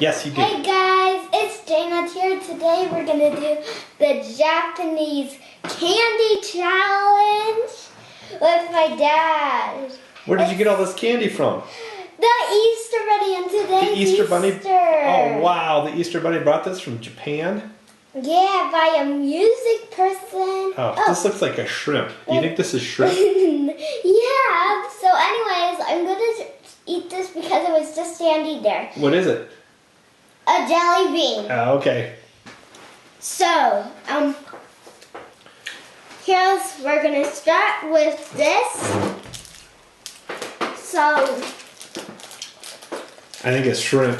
Yes, you do. Hey guys, it's Janet here. Today we're gonna do the Japanese candy challenge with my dad. Where did you get all this candy from? The Easter Bunny, and today's The Easter Bunny? Easter. Oh wow, the Easter Bunny brought this from Japan? Yeah, by a music person. Oh, this looks like a shrimp. Do you think this is shrimp? Yeah, so anyways, I'm gonna eat this because it was just standing there. What is it? A jelly bean. Oh, okay. So, we're gonna start with this. So, I think it's shrimp.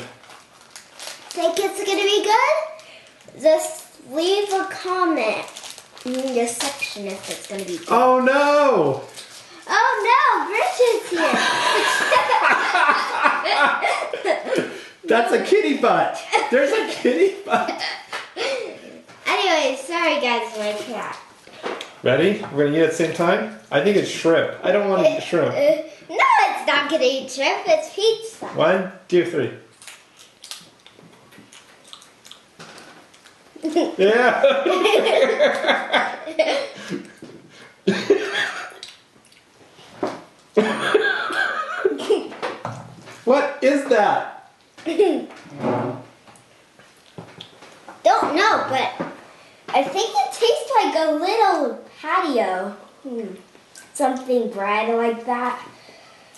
think it's gonna be good? Just leave a comment in the section if it's gonna be good. Oh no! Oh no, Grinch is here. That's a kitty butt. There's a kitty butt. Anyway, sorry guys, my cat. Ready? We're gonna eat at the same time? I think it's shrimp. I don't want to eat shrimp. No, it's not gonna eat shrimp, it's pizza. 1, 2, 3. Yeah. What is that? Don't know, but I think it tastes like a little patio. Something bread like that.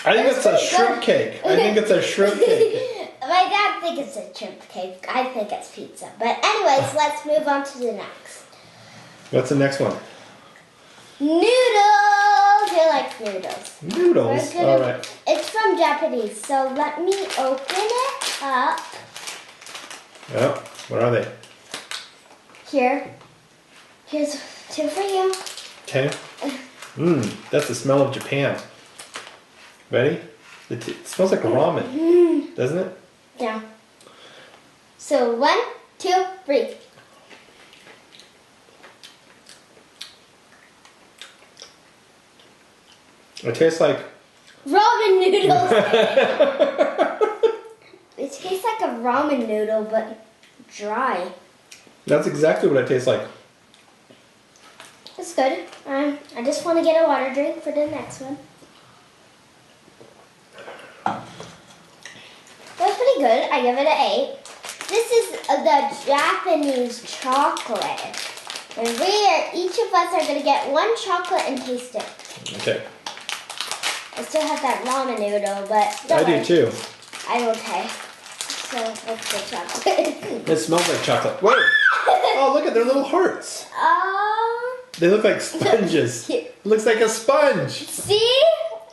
I think It's it's a pretty shrimp good. cake. I think it's a shrimp cake. My dad thinks it's a shrimp cake. I think it's pizza. But anyways, let's move on to the next. What's the next one? Noodles! I like noodles. Noodles. We're gonna- All right. It's from Japanese, so let me open it up. Oh, what are they? Here. Here's two for you. Okay. That's the smell of Japan. Ready? It smells like ramen, doesn't it? Yeah. So 1, 2, 3. It tastes like Ramen noodles. It tastes like a ramen noodle, but dry. That's exactly what it tastes like. It's good. I just want to get a water drink for the next one. That's pretty good. I give it an 8. This is the Japanese chocolate. And each of us are going to get one chocolate and taste it. Okay. I still have that ramen noodle, but I do too. I don't taste. So let's get chocolate. It smells like chocolate. Whoa! Oh, look at their little hearts. They look like sponges. It looks like a sponge. See?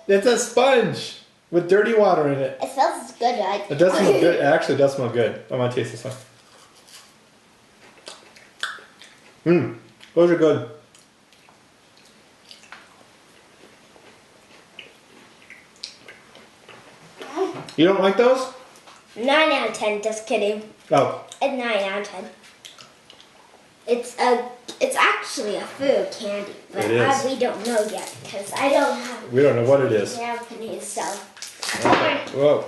It's a sponge with dirty water in it. It smells good. It does smell good. It actually does smell good. I want to taste this one. Those are good. You don't like those? 9 out of 10. Just kidding. Oh. A 9 out of 10. It's actually a food candy, but It is. we don't know yet because I don't have We don't know what it is. Japanese stuff. Whoa.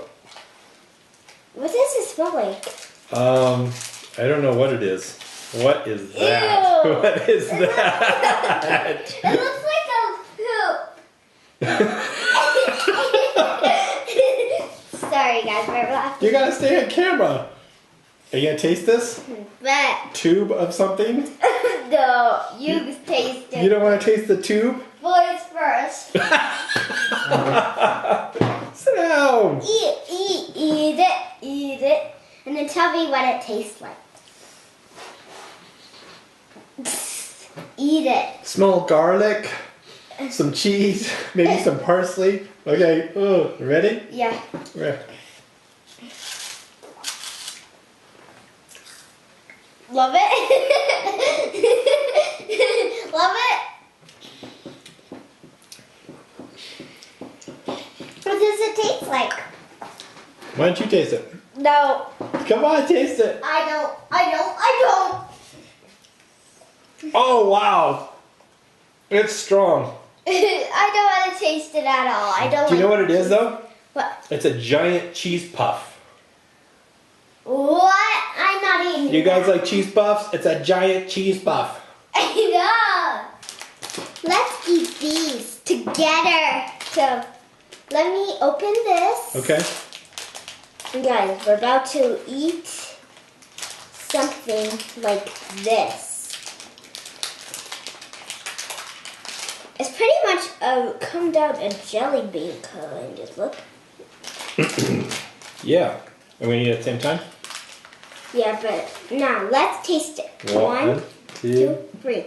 What does it smell like? I don't know what it is. What is that? Ew. What is that? It looks like a poop. Sorry guys, we're laughing. You gotta stay on camera. Are you gonna taste this? But Tube of something? no, you taste it. You don't wanna taste the tube? Boys first. Sit down. Eat it, and then tell me what it tastes like. Eat it. Smell garlic, some cheese, maybe some parsley. Okay, ready? Yeah. Yeah. Love it. Love it. What does it taste like? Why don't you taste it? No, Come on, taste it. I don't. Oh, wow. It's strong. I don't want to taste it at all. I don't. Do you know what it is, though? What? It's a giant cheese puff. Whoa! You guys like cheese puffs? It's a giant cheese puff. I know. Let's eat these together. So let me open this. Okay. Guys, we're about to eat something like this. It's pretty much come down a jelly bean kind. Look. Yeah. And we eat it at the same time? Yeah, but now let's taste it. 1, 2, 3.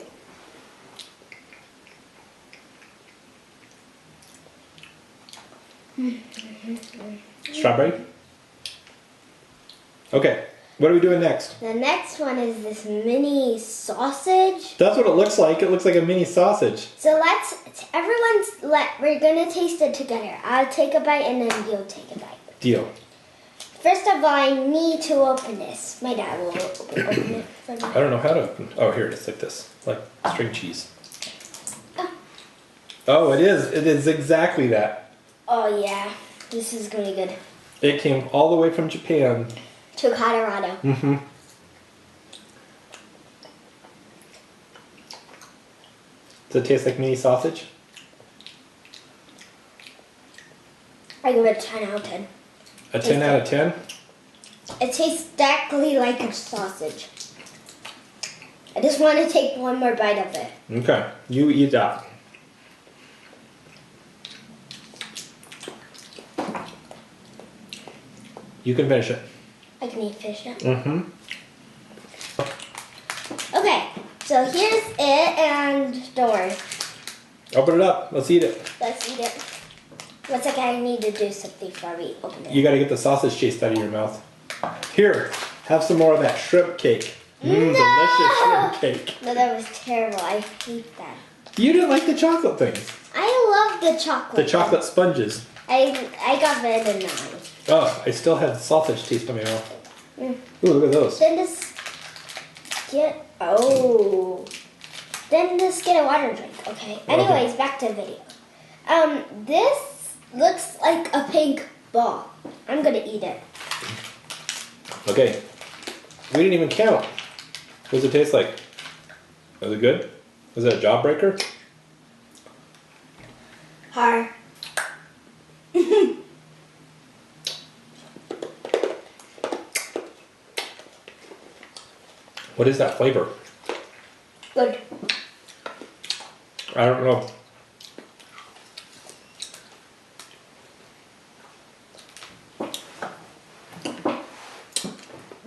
Strawberry? Okay. What are we doing next? The next one is this mini sausage. That's what it looks like. It looks like a mini sausage. So we're gonna taste it together. I'll take a bite and then you'll take a bite. Deal. First of all, I need to open this. My dad will open it for me. I don't know how to open. Oh, here it is, like this, like string cheese. Oh, it is. It is exactly that. Oh yeah, this is gonna be good. It came all the way from Japan. To Colorado. Mm-hmm. Does it taste like mini sausage? I give it a 10 out of 10. A 10 out of 10? It tastes exactly like a sausage. I just want to take one more bite of it. Okay, you eat that. You can finish it. I can eat fish now. Mm-hmm. Okay, so here's it, and don't worry. Open it up. Let's eat it. Let's eat it. One second, I need to do something before we open it. You got to get the sausage taste out of your mouth. Here, have some more of that shrimp cake. Delicious shrimp cake. No, that was terrible. I hate that. You didn't like the chocolate things. I love the chocolate. The chocolate sponges. I got rid of 9. Oh, I still have sausage taste in my mouth. Ooh, look at those. Then just get Then just get a water drink. Okay. Anyways, back to the video. This looks like a pink ball. I'm gonna eat it. Okay. We didn't even count. What does it taste like? Is it good? Is it a jawbreaker? Hard. What is that flavor? Good. I don't know.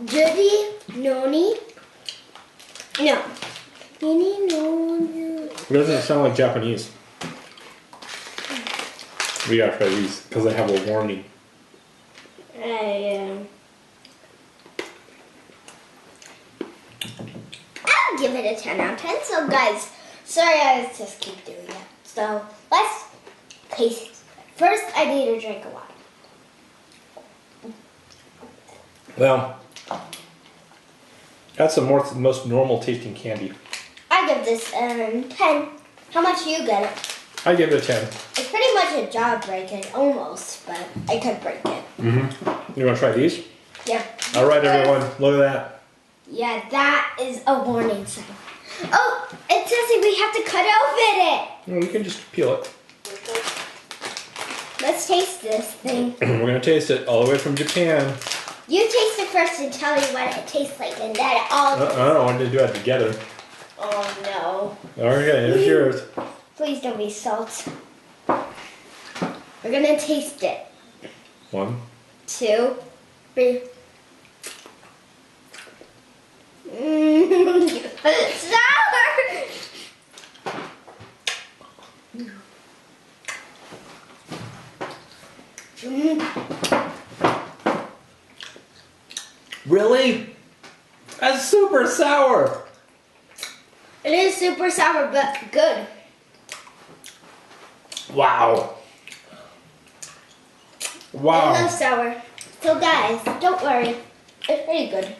Judy Noni. No. Nini Noni. It doesn't sound like Japanese. We gotta try these because they have a warning. I'll give it a 10 out of 10. So guys, sorry I was just keep doing it. So let's taste it. First I need to drink a water. Well, that's the most normal tasting candy. I give this 10. How much do you get it? I give it a 10. It's pretty much a jawbreaker, almost, but I could break it. Mm-hmm. You want to try these? Yeah. All right, everyone. Look at that. Yeah, that is a warning sign. Oh, it says that we have to cut open it. Well, you can just peel it. Let's taste this thing. We're going to taste it all the way from Japan. You taste it first and tell me what it tastes like, and then I'll... I don't want to do that together. Oh, no. Okay, here's yours. Please don't be salt. We're gonna taste it. 1. 2, 3. Sour! Really? That's super sour. It is super sour, but good. Wow. I Wow. love sour. So guys, don't worry. It's pretty good.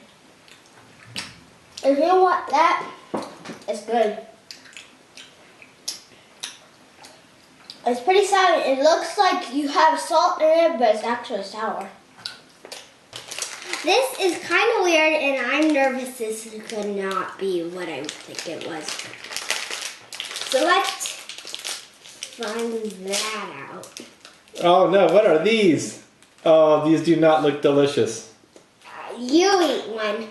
If you want that, it's good. It's pretty sour. It looks like you have salt in it, but it's actually sour. This is kind of weird, and I'm nervous this could not be what I think it was. So let's find that out. Oh no, what are these? Oh, these do not look delicious. You eat one.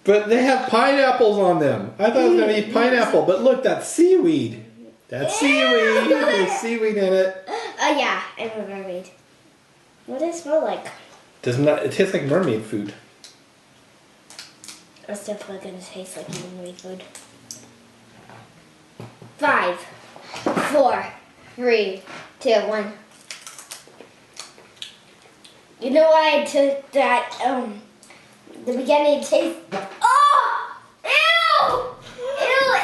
But they have pineapples on them. I thought I was going to eat pineapple, but look, that's seaweed. That's seaweed. There's seaweed in it. Oh yeah, I'm a mermaid. What does it smell like? It tastes like mermaid food. It's definitely gonna taste like mermaid food. 5, 4, 3, 2, 1. You know why I took that? The beginning taste. Oh! Ew! Ew!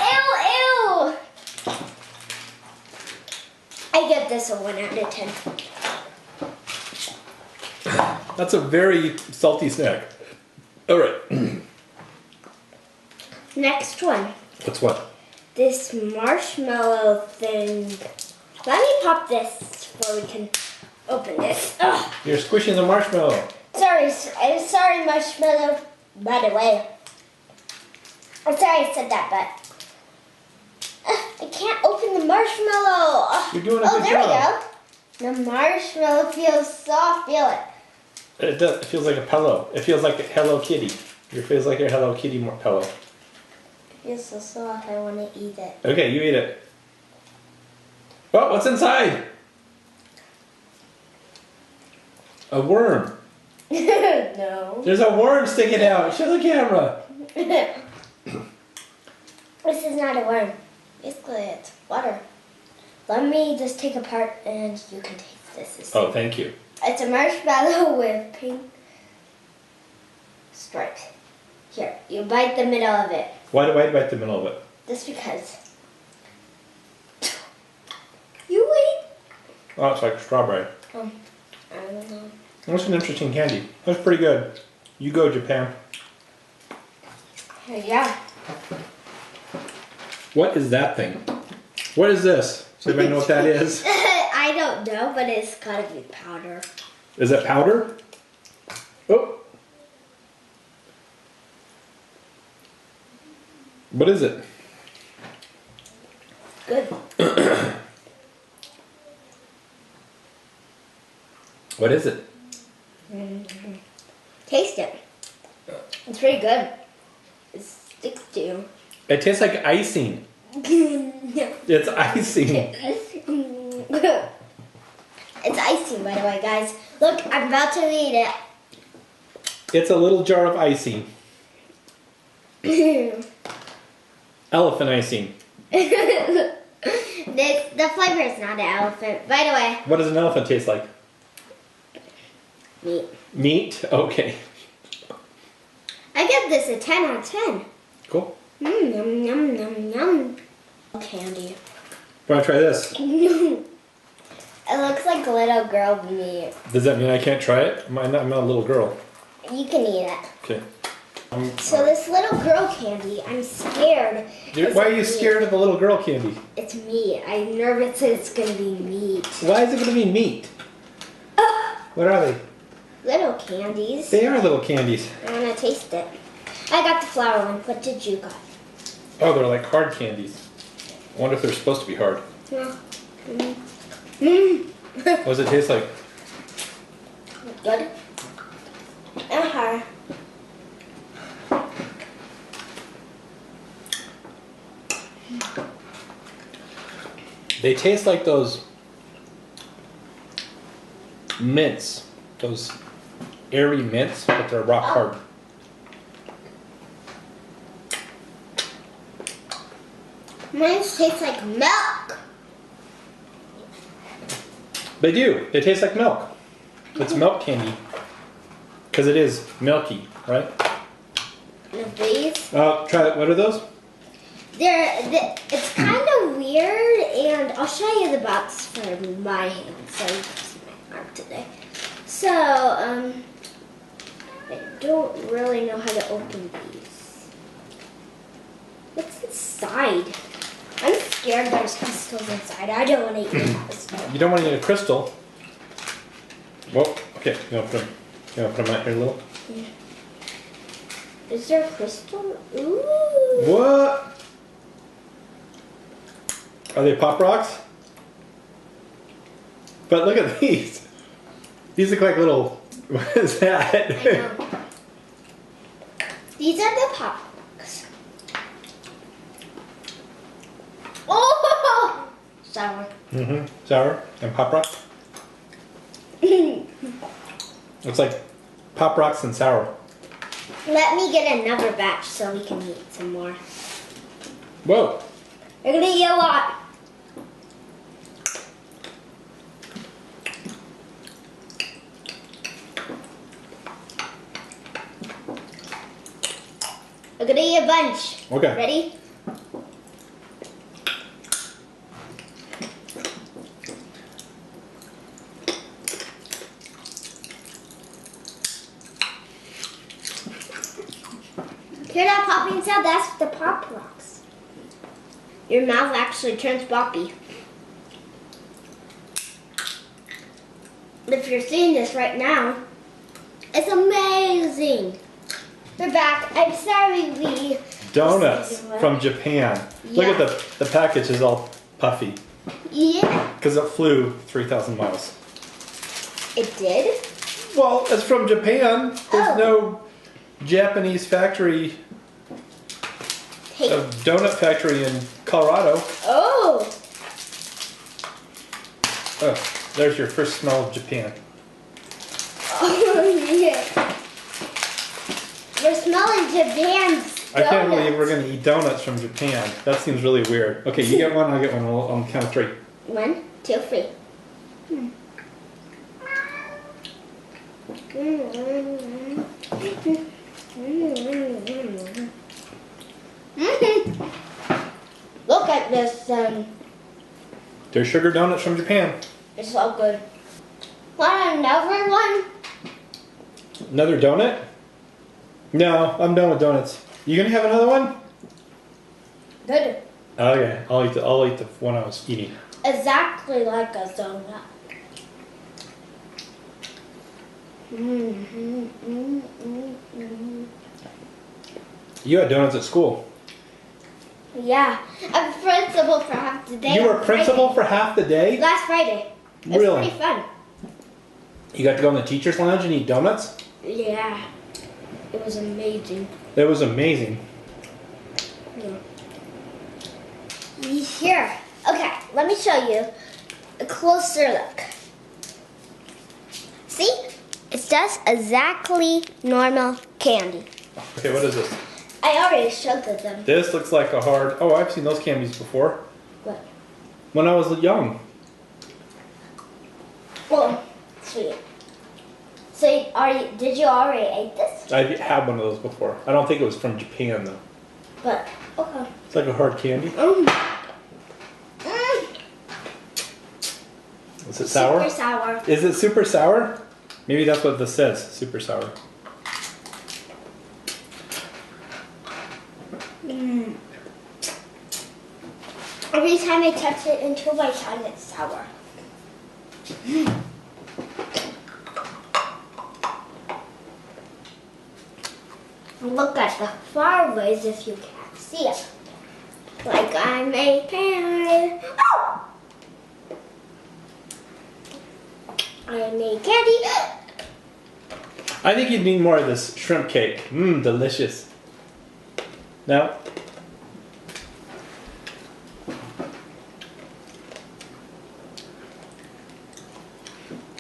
I give this a 1 out of 10. That's a very salty snack. All right. Next one. What's what? This marshmallow thing. Let me pop this before we can open this. Ugh. You're squishing the marshmallow. Sorry, marshmallow. By the way, I'm sorry I said that, but I can't open the marshmallow. You're doing a good there job. we go. The marshmallow feels soft. Feel it. It does. It feels like a pillow. It feels like a Hello Kitty. It feels like your Hello Kitty pillow. It feels so soft. I want to eat it. Okay, you eat it. Oh, what's inside? A worm. No. There's a worm sticking out. Show the camera. This is not a worm. Basically, it's water. Let me just take apart and you can taste this. Oh, thank you. It's a marshmallow with pink stripes. Here, you bite the middle of it. Why do I bite the middle of it? Just because. You eat. Oh, it's like strawberry. I don't know. That's an interesting candy. That's pretty good. You go, Japan. Yeah. What is that thing? What is this? Does anybody know what that is? I don't know, but it's gotta be powder. Is it powder? Oh. What is it? Good. What is it? Taste it. It's pretty good. It sticks to you. It tastes like icing. It's icing. It's icing, by the way, guys. Look, I'm about to eat it. It's a little jar of icing. Elephant icing. The flavor is not an elephant. By the way, What does an elephant taste like? meat. Meat? Okay. I give this a 10 out of 10. Cool. Yum, yum, yum, yum. Candy. Want to try this? It looks like little girl meat. Does that mean I can't try it? I'm not a little girl. You can eat it. Okay. So this little girl candy, I'm scared. Why are you scared of the little girl candy? It's meat. I'm nervous that it's going to be meat. Why is it going to be meat? What are they? Little candies. They are little candies. I want to taste it. I got the flour one. What did you got? Oh, they're like hard candies. I wonder if they're supposed to be hard. No. What does it taste like? Good. Uh-huh. They taste like those mints. Those airy mints, but they're rock hard. Mine tastes like milk. They do. They taste like milk. It's milk candy. Because it is milky, right? And these, Try it. What are those? it's kind of weird, and I'll show you the box for my hand. So I'm using my arm today. So, I don't really know how to open these. What's inside? I'm scared there's crystals inside. I don't want to eat a crystal. You don't want to eat a crystal. Well, okay. You want to put them out here a little? Yeah. Is there crystal? Ooh. What? Are they Pop Rocks? But look at these. These look like little. What is that? I know. These are the Pop Rocks. Oh! Sour. Mm-hmm. Sour and Pop Rock. Looks like Pop Rocks and sour. Let me get another batch so we can eat some more. Whoa. We're gonna eat a lot. We're gonna eat a bunch. Okay. Ready? Hear that popping sound? That's the Pop Rocks. Your mouth actually turns poppy. If you're seeing this right now, it's amazing. We're back. I'm sorry we... Donuts from Japan. Look at Yeah. the package is all puffy. Yeah, Because it flew 3,000 miles. it did. Well, it's from Japan. There's Oh. no Japanese factory, Hey. a donut factory in Colorado. Oh. Oh, there's your first smell of Japan. Oh, yeah. We're smelling Japan's donuts. I can't believe we're going to eat donuts from Japan. That seems really weird. Okay, you get one, I'll get one. On the count of 3. 1, 2, 3. Look at this. They're sugar donuts from Japan. It's so good. Want another one? Another donut? No, I'm done with donuts. You gonna have another one? Good. Okay, I'll eat the one I was eating. Exactly like a donut. You had donuts at school. Yeah, I'm principal for half the day. You were on principal for half the day? Friday. Last Friday. It was Really? pretty fun. You got to go in the teacher's lounge and eat donuts? Yeah, it was amazing. It was amazing. Yeah. Here. Okay, let me show you a closer look. See? It's just exactly normal candy. Okay, what is this? I already showed them. This looks like a hard... Oh, I've seen those candies before. What? When I was young. Well, sweet. So, did you already eat this? I had one of those before. I don't think it was from Japan, though. But, okay. It's like a hard candy. Is it sour? Super sour. Is it super sour? Maybe that's what this says. Super sour. Every time I touch it into my tongue, it's sour. Look at the far ways if you can't see it. Like I'm a pan. Oh! I'm a candy. I think you'd need more of this shrimp cake. Mmm, delicious. No?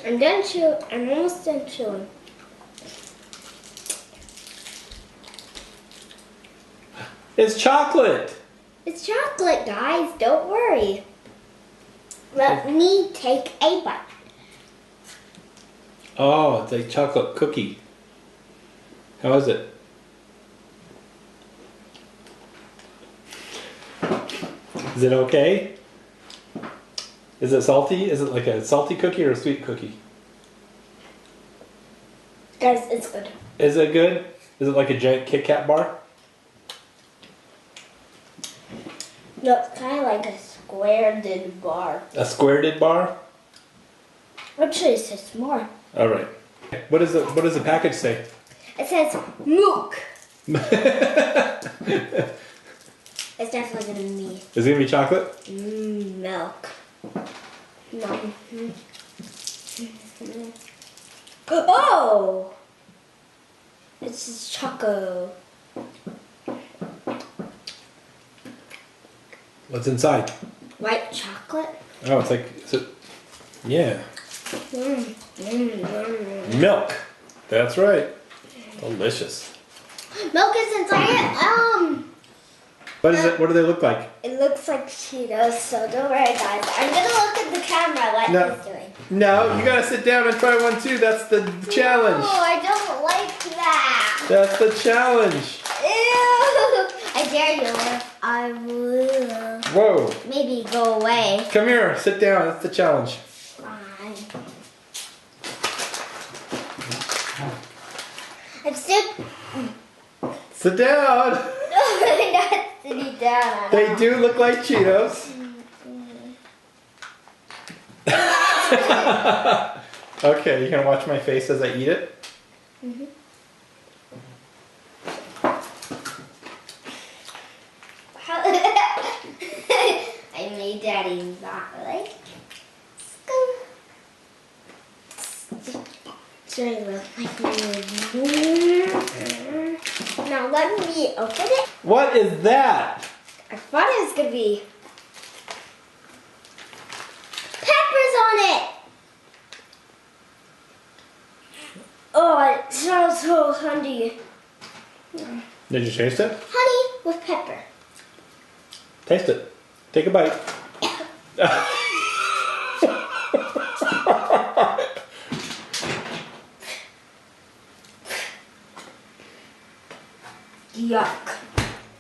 I'm done chewing. I'm almost done chewing. It's chocolate! It's chocolate, guys. Don't worry. Let me take a bite. Oh, it's like chocolate cookie. How is it? Is it okay? Is it salty? Is it like a salty cookie or a sweet cookie? Guys, it's good. Is it good? Is it like a giant Kit Kat bar? No, it's kind of like a squared bar. A squared bar? Actually, it says more. All right. What does the package say? It says milk. It's definitely gonna be Is it gonna be chocolate? milk. No. Oh! It's just choco. What's inside? White chocolate? Oh, it's like, is it? Yeah. Milk. That's right. Delicious. Milk is inside it. What is it? What do they look like? It looks like Cheetos, so don't worry, guys. I'm gonna look at the camera what No. he's doing. No, you gotta sit down and try one too. That's the challenge. No, I don't like that. That's the challenge. Ew! I dare you. I will. Whoa. Maybe go away. Come here. Sit down. That's the challenge. Fine. I'm still Sit down. not sitting down. They do look like Cheetos. Okay, you gonna watch my face as I eat it? I made Daddy not like. Sorry, look like now let me open it. What is that? I thought it was gonna be peppers on it. Oh, it smells so honey. Did you taste it? Honey with pepper. Taste it. Take a bite. Yuck.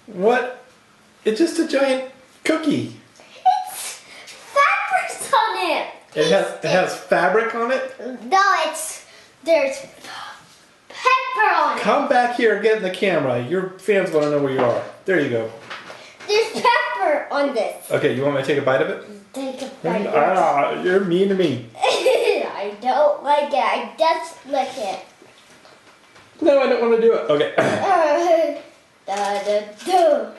What? It's just a giant cookie. It's peppers on it. It has fabric on it. No, there's pepper on it. Come back here and get in the camera. Your fans want to know where you are. There you go. There's pepper on this. Okay, you want me to take a bite of it? Take a bite. Ah, you're mean to me. I don't like it. I just lick it. No, I don't want to do it. Okay. Da, da, da.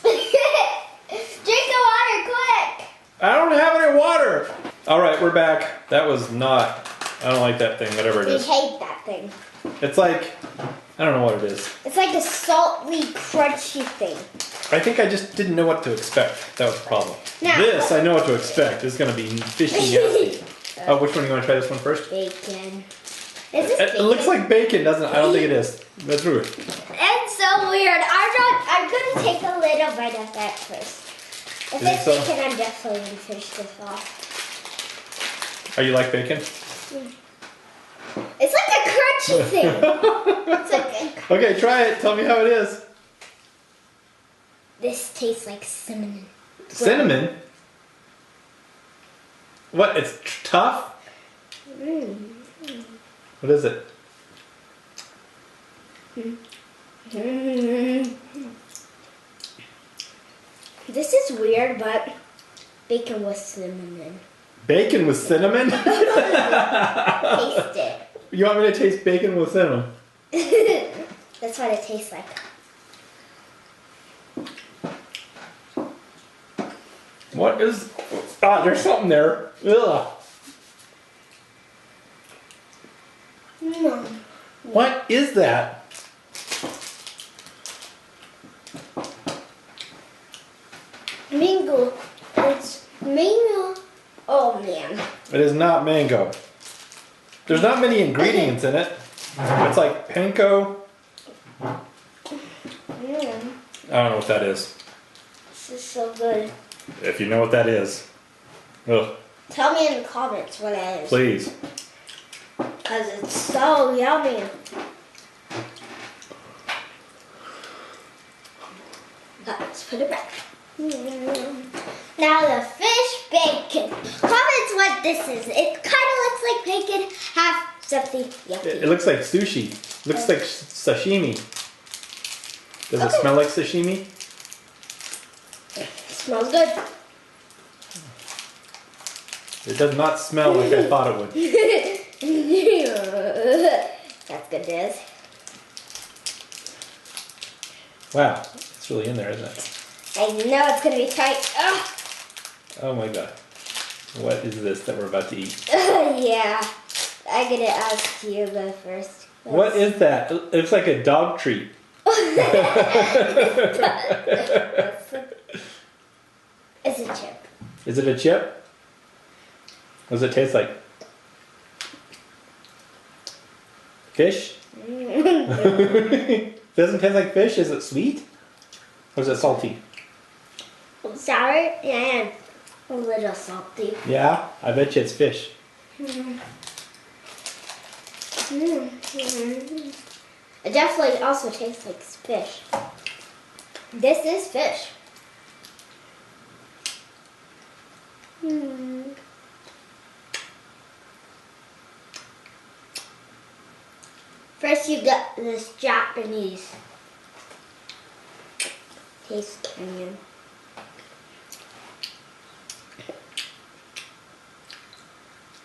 Drink the water, quick! I don't have any water. All right, we're back. That was not. I don't like that thing. Whatever it We is. hate that thing. It's like I don't know what it is. It's like a salty, crunchy thing. I think I just didn't know what to expect. That was the problem. Now- This I know what to expect. It's gonna be fishy nasty. Oh, which one do you want to try? This one first. Bacon. Is this It bacon? looks like bacon, doesn't it? I don't think it is. That's rude. It's so weird. I'm gonna take a little bite of that first. If Is it it's so? bacon, I'm definitely gonna finish this off. Oh, you like bacon? It's like a crunchy thing. It's like Okay, try it. Tell me how it is. this tastes like cinnamon. Cinnamon? What? It's tough? What is it? This is weird, but bacon with cinnamon. Bacon with cinnamon? Taste it. You want me to taste bacon with cinnamon? That's what it tastes like. What is... Ah, there's something there. Ugh. No. What is that? Mango. It's mango. Oh man. It is not mango. There's not many ingredients in it. It's like panko. I don't know what that is. This is so good. If you know what that is. Ugh, Tell me in the comments what it is. please. Because it's so yummy. Let's put it back. Now the fish bacon. Comments what this is. It kind of looks like bacon, half something yucky. It looks like sushi. Looks like sashimi. Does it Okay. smell like sashimi? Smells good. It does not smell like I thought it would. That's good, Diz. Wow, it's really in there, isn't it? I know it's gonna be tight. Ugh. Oh my god. What is this that we're about to eat? Yeah, I'm gonna ask you the first. What is that? It looks like a dog treat. It's a chip. Is it a chip? What does it taste like? Fish? Doesn't taste like fish. Is it sweet? Or is it salty? Sour and a little salty. Yeah, I bet you it's fish. It definitely also tastes like fish. This is fish. First you got this Japanese taste canyon.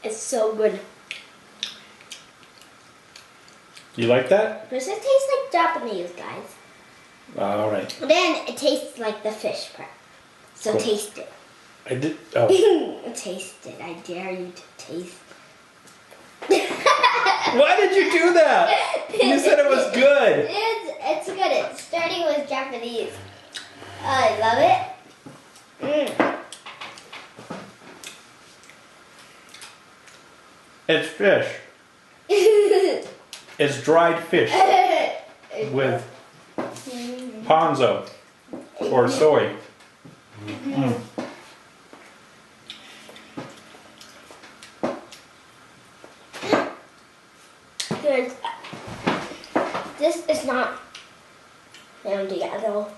It's so good. You like that? First it tastes like Japanese, guys. Alright. Then it tastes like the fish part. So Cool. taste it. I did. Oh. Taste it. I dare you to taste. Why did you do that? You said it was good. It's good. It's starting with Japanese. I love it. It's fish. It's dried fish with ponzo or soy. Good. This is not candy at all.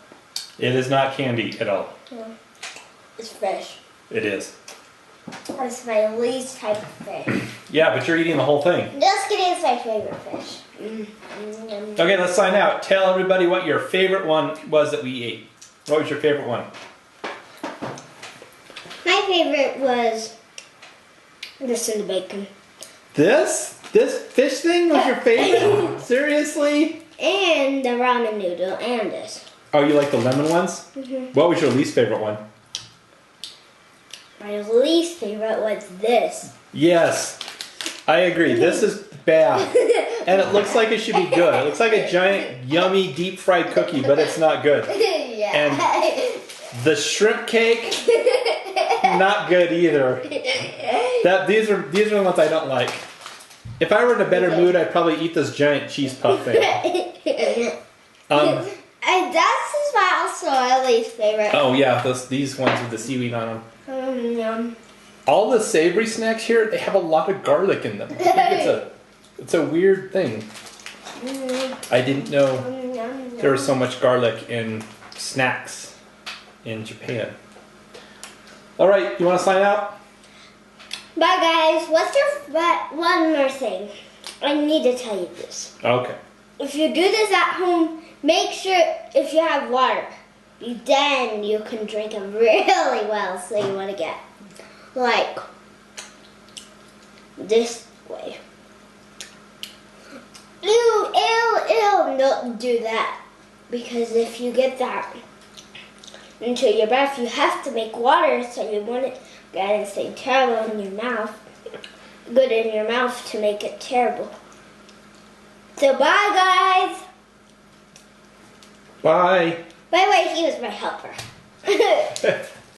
It is not candy at all. It's fish. It is. It's my least type of fish. Yeah, but you're eating the whole thing. Just kidding, it's my favorite fish. Okay, let's sign out. Tell everybody what your favorite one was that we ate. What was your favorite one? My favorite was this and the bacon. This? This fish thing was your favorite? Seriously? And the ramen noodle and this. Oh, you like the lemon ones? What was your least favorite one? My least favorite was this. Yes, I agree. This is bad. And it looks like it should be good. It looks like a giant, yummy, deep fried cookie, but it's not good. Yeah. And the shrimp cake, not good either. These are the ones I don't like. If I were in a better mood, I'd probably eat this giant cheese puff thing. And that's also my least favorite. Oh yeah, these ones with the seaweed on them. Yum. All the savory snacks here, they have a lot of garlic in them. I think it's a weird thing. I didn't know there was so much garlic in snacks in Japan. All right, you want to sign out? Bye guys. What's your one more thing? I need to tell you this. Okay. If you do this at home, make sure if you have water, then you can drink it really well. So you want to get like this way. Ew, ew, ew. Don't do that. Because if you get that into your breath, you have to make water so you want it get and stay terrible in your mouth. Good in your mouth to make it terrible. So bye guys. Bye. By the way, he was my helper.